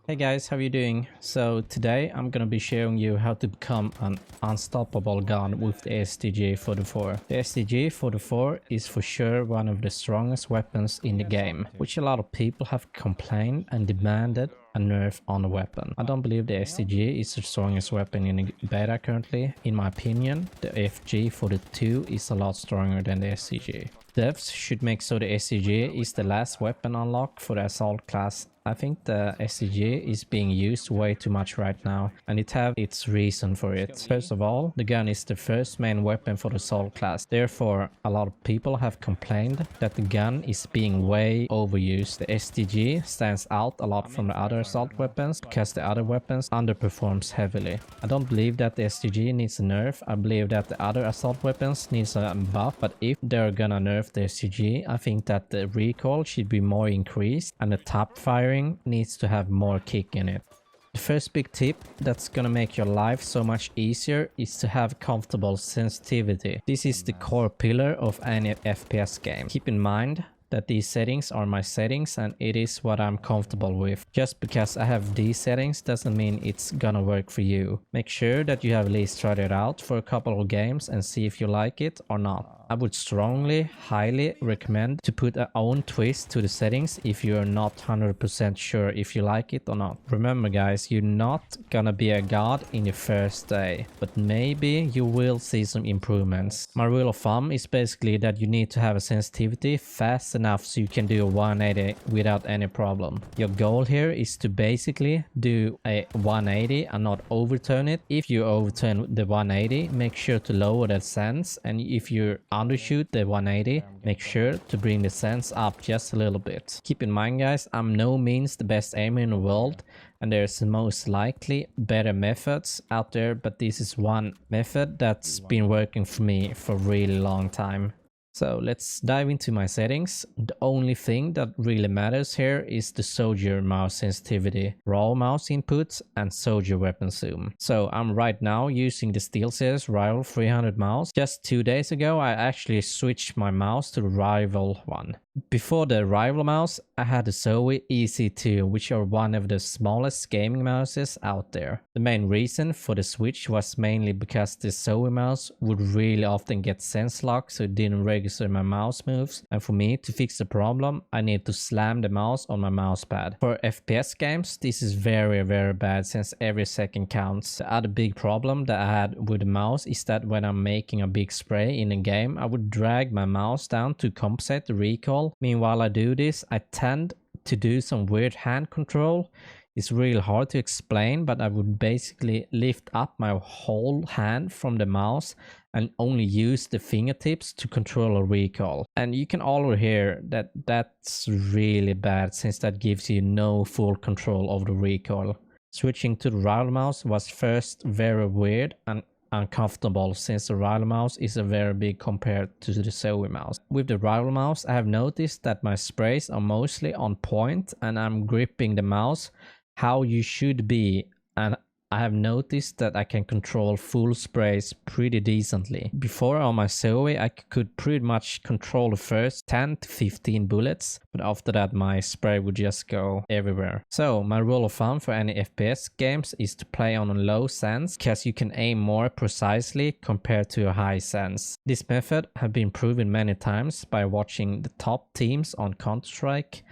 Hey guys, how you doing? So today I'm gonna be showing you how to become an unstoppable gun with the STG 44. The STG 44 is for sure one of the strongest weapons in the game, which a lot of people have complained and demanded a nerf on the weapon. I don't believe the STG is the strongest weapon in the beta currently. In my opinion, the FG42 is a lot stronger than the STG. Devs should make so the STG is the last weapon unlock for the assault class. I think the STG is being used way too much right now, and it have its reason for it. First of all, the gun is the first main weapon for the assault class. Therefore, a lot of people have complained that the gun is being way overused. The STG stands out a lot from the other assault weapons because the other weapons underperforms heavily. I don't believe that the STG needs a nerf. I believe that the other assault weapons needs a buff, but if they're gonna nerf the STG, I think that the recoil should be more increased and the top firing needs to have more kick in it. The first big tip that's gonna make your life so much easier is to have comfortable sensitivity. This is the core pillar of any FPS game. Keep in mind that these settings are my settings and it is what I'm comfortable with. Just because I have these settings doesn't mean it's gonna work for you. Make sure that you have at least tried it out for a couple of games and see if you like it or not. I would highly recommend to put a own twist to the settings if you're not 100% sure if you like it or not. Remember guys, you're not gonna be a god in your first day, but maybe you will see some improvements. My rule of thumb is basically that you need to have a sensitivity fast enough so you can do a 180 without any problem. Your goal here is to basically do a 180 and not overturn it. If you overturn the 180, make sure to lower the sense, and if you undershoot the 180, make sure to bring the sense up just a little bit. Keep in mind guys, I'm no means the best aimer in the world, and there's most likely better methods out there, but this is one method that's been working for me for a really long time. So let's dive into my settings. The only thing that really matters here is the soldier mouse sensitivity, raw mouse input, and soldier weapon zoom. So I'm right now using the SteelSeries Rival 300 mouse. Just 2 days ago I actually switched my mouse to the Rival one. Before the Rival mouse, I had the Zoe EC2, which are one of the smallest gaming mouses out there. The main reason for the switch was mainly because the Zoe mouse would really often get sense lock, so it didn't register my mouse moves, and for me to fix the problem, I need to slam the mouse on my mouse pad. For FPS games, this is very bad since every second counts. The other big problem that I had with the mouse is that when I'm making a big spray in a game, I would drag my mouse down to compensate the recoil. Meanwhile I do this, I tend to do some weird hand control. It's really hard to explain, but I would basically lift up my whole hand from the mouse and only use the fingertips to control a recoil. And you can already hear that that's really bad, since that gives you no full control of the recoil. Switching to the Rival mouse was first very weird and uncomfortable, since the Rival mouse is a very big compared to the Zoe mouse. With the Rival mouse, I have noticed that my sprays are mostly on point and I'm gripping the mouse how you should be, and I have noticed that I can control full sprays pretty decently. Before on my Zoe I could pretty much control the first 10 to 15 bullets, but after that my spray would just go everywhere. So my rule of thumb for any FPS games is to play on a low sense, because you can aim more precisely compared to a high sense. This method has been proven many times by watching the top teams on Counter-Strike.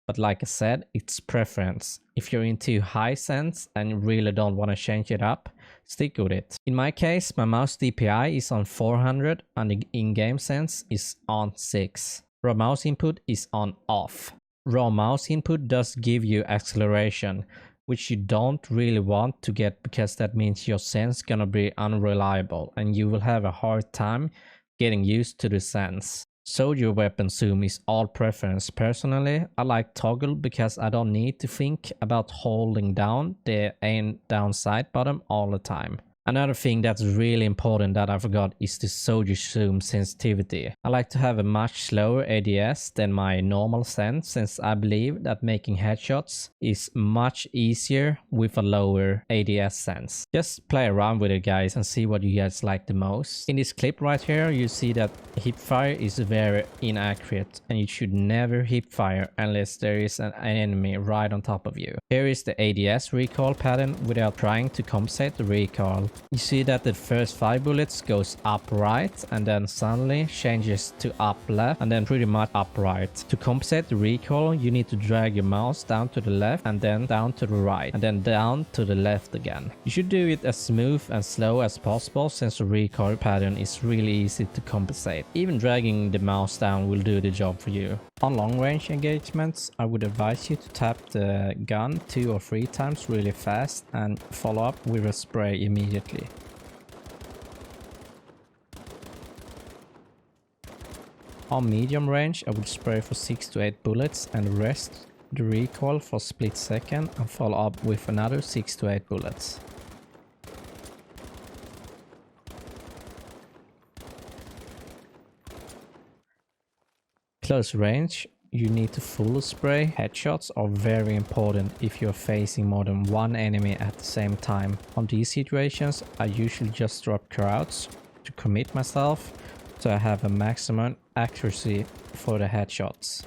But like I said, it's preference. If you're into high sense and really don't want to change it up, stick with it. In my case, my mouse DPI is on 400 and the in-game sense is on 6. Raw mouse input is on off. Raw mouse input does give you acceleration, which you don't really want to get, because that means your sense gonna be unreliable and you will have a hard time getting used to the sense. Soldier weapon zoom is all preference. Personally, I like toggle because I don't need to think about holding down the aim down sight button all the time. Another thing that's really important that I forgot is the soldier zoom sensitivity. I like to have a much slower ADS than my normal sense, since I believe that making headshots is much easier with a lower ADS sense. Just play around with it guys and see what you guys like the most. In this clip right here you see that hipfire is very inaccurate and you should never hipfire unless there is an enemy right on top of you. Here is the ADS recoil pattern without trying to compensate the recoil. You see that the first 5 bullets goes up right and then suddenly changes to up left and then pretty much up right. To compensate the recoil you need to drag your mouse down to the left and then down to the right and then down to the left again. You should do it as smooth and slow as possible since the recoil pattern is really easy to compensate. Even dragging the mouse down will do the job for you. On long range engagements I would advise you to tap the gun 2 or 3 times really fast and follow up with a spray immediately. On medium range I would spray for 6 to 8 bullets and rest the recoil for a split second and follow up with another 6 to 8 bullets. Close range, you need to full spray. Headshots are very important if you're facing more than one enemy at the same time. On these situations, I usually just drop crowds to commit myself so I have a maximum accuracy for the headshots.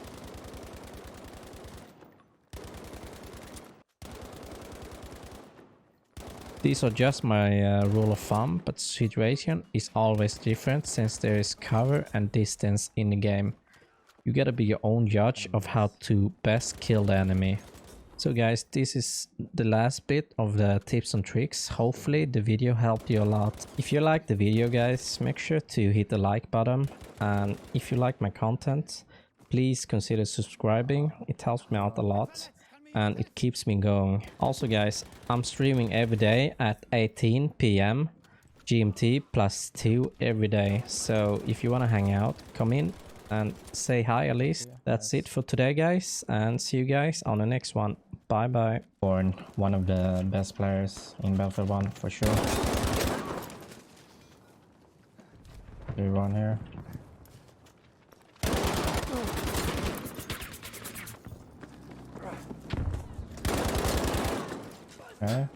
These are just my rule of thumb, but the situation is always different since there is cover and distance in the game. You gotta be your own judge of how to best kill the enemy. So guys, this is the last bit of the tips and tricks. Hopefully the video helped you a lot. If you like the video guys, make sure to hit the like button, and if you like my content, please consider subscribing. It helps me out a lot and it keeps me going. Also guys, I'm streaming every day at 18 PM GMT +2 every day. So if you wanna hang out, come in and say hi at least. That's it for today guys, and see you guys on the next one. Bye bye. Born one of the best players in Battlefield 1 for sure. Everyone here. Okay.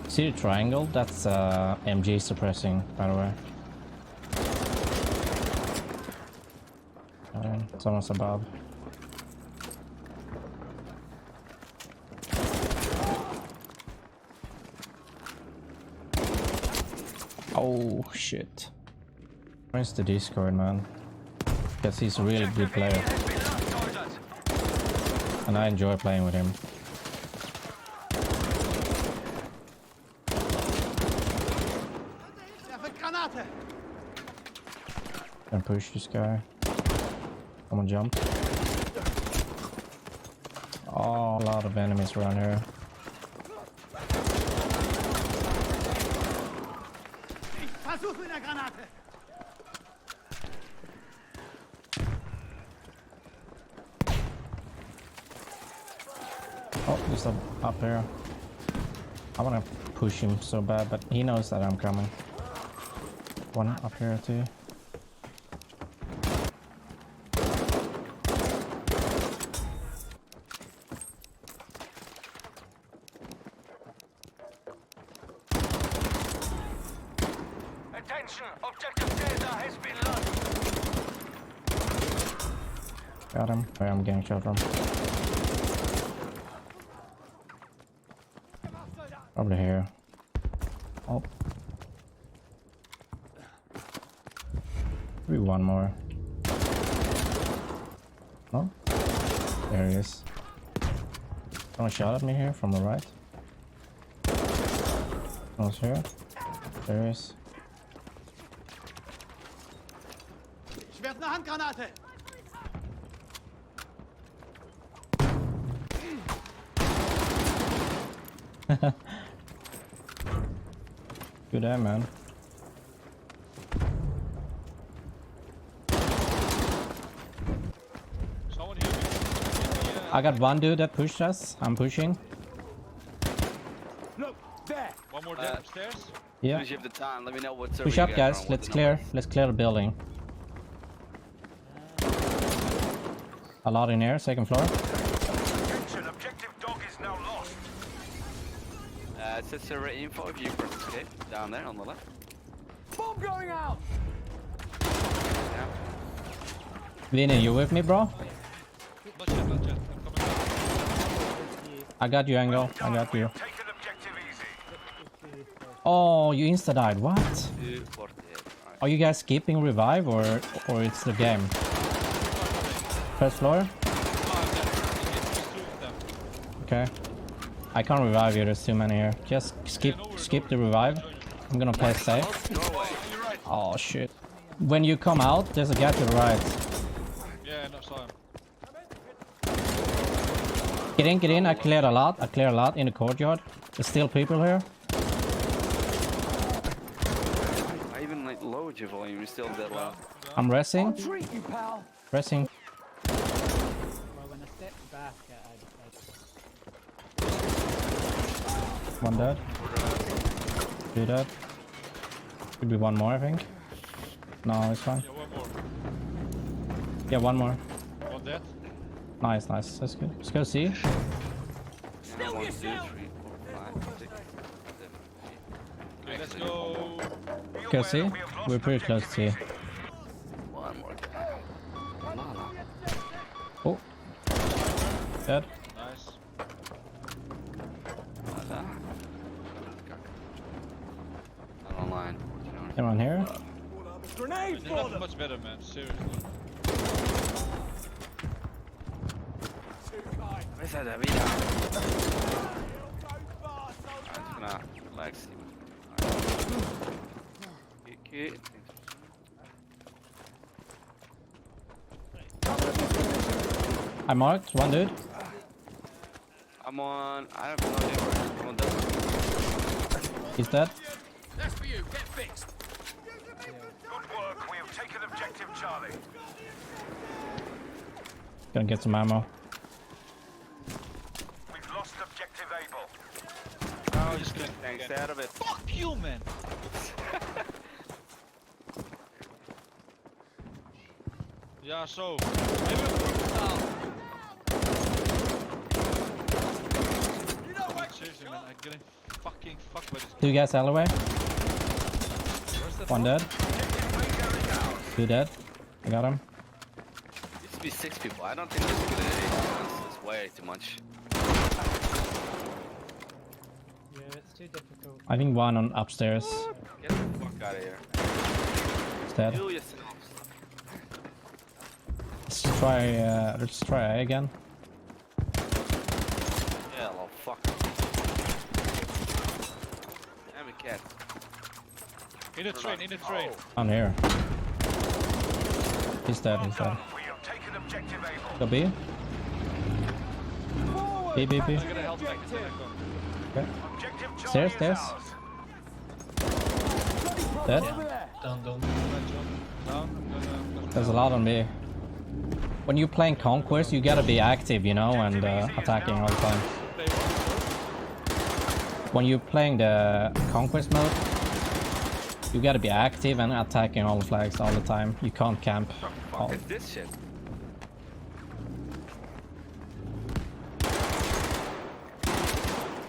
See the triangle? That's MG suppressing, by the way. Someone's above. Oh shit. Where's the Discord, man? Because he's a really good player. And I enjoy playing with him. Can push this guy. Come on, jump. Oh, a lot of enemies around here. Oh, there's some up here. I want to push him so bad, but he knows that I'm coming. One up here too. Objective data has been lost. Got him. Where I'm getting shot from. Over here. Oh. Maybe one more. Oh. There he is. Someone shot at me here from the right. Someone's here. There he is. Ich werfe eine Handgranate. Good aim, man. Someone here. I got one dude that pushed us. I'm pushing. Look, there. One more dead upstairs. Yeah. Finish up the time. Let me know what server Push you up, guys guys. are on, what Let's the clear. number is. Let's clear the building. A lot in here. Second floor. Attention, objective dog is now lost. It says server info if you press escape down there on the left. Bomb going out. Yeah. Vinny, you with me, bro? Not yet, not yet. I'm coming back. I got you, Angle. I got you. Take an objective easy. Oh, you insta died. What? 248. Alright. Are you guys skipping revive or it's the game? First floor? Oh, I'm dead. It's two of them. Okay. I can't revive you. There's too many here. Just skip the revive. I'm gonna play safe. Doorway. Oh shit. When you come out, there's a guy to the right. Yeah, no, saw him. Get in. I cleared a lot. In the courtyard. There's still people here. I even like lowered your volume. You're still dead loud. I'm resting. Treat you, pal. Resting. Well, when I stepped back, One dead. Two dead. Could be one more, I think. No, it's fine. Yeah, one more. Yeah, one more. One dead. Nice. That's good. Let's go see. Yeah, 1, 2, 3, 4, 5, 6, 7, 8. Okay, let's go. Go see. We're pretty close to see. One more guy. Oh. Dead. Nice. Voila. Not online. Anyone here? Grenade There's nothing much better, man. Seriously. Where's that vida? I'm just gonna relax. Okay. I marked one dude. I'm on. I have no idea where. I'm on that. He's dead. That's for you. Get fixed. Good work. We have taken objective Charlie. Gonna get some ammo. We've lost objective Able. Oh, just kidding. Thanks, stay out of it. Fuck you, man. Yeah, so. Maybe seriously, man. I'm getting fucking fucked by this. Two guys alleyway. Where's that One from? dead. Two dead. I got him. Used to be 6 people. I don't think this is a good idea. This is way too much. yeah, it's too difficult. I think one on upstairs. Get the fuck out of here. Is dead. Kill yourselves. Let's try A again. Yeah, well, fuck. Damn it, cat. In the train, in the train. On here. He's dead. We have taken objective Able. Go B. B. I gotta help back. Okay. Objective Charlie Stairs, is stairs. ours. Dead. Down. There's a lot on B. When you're playing Conquest, you gotta be active, you know, and attacking all the time. When you're playing the Conquest mode, you gotta be active and attacking all the flags all the time. You can't camp. Fuck is this shit?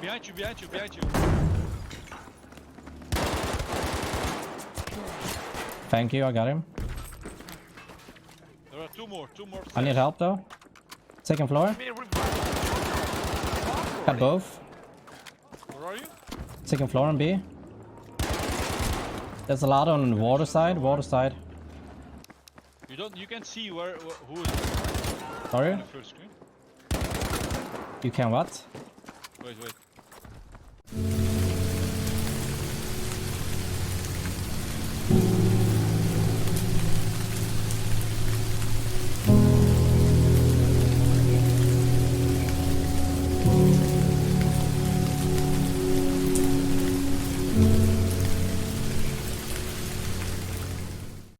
Behind you. Thank you, I got him. There are two more. I need help though. Second floor. Got both. Where are you? Second floor on B. There's a lot on the water side. You can see who is Sorry? on the first screen. You can what? Wait.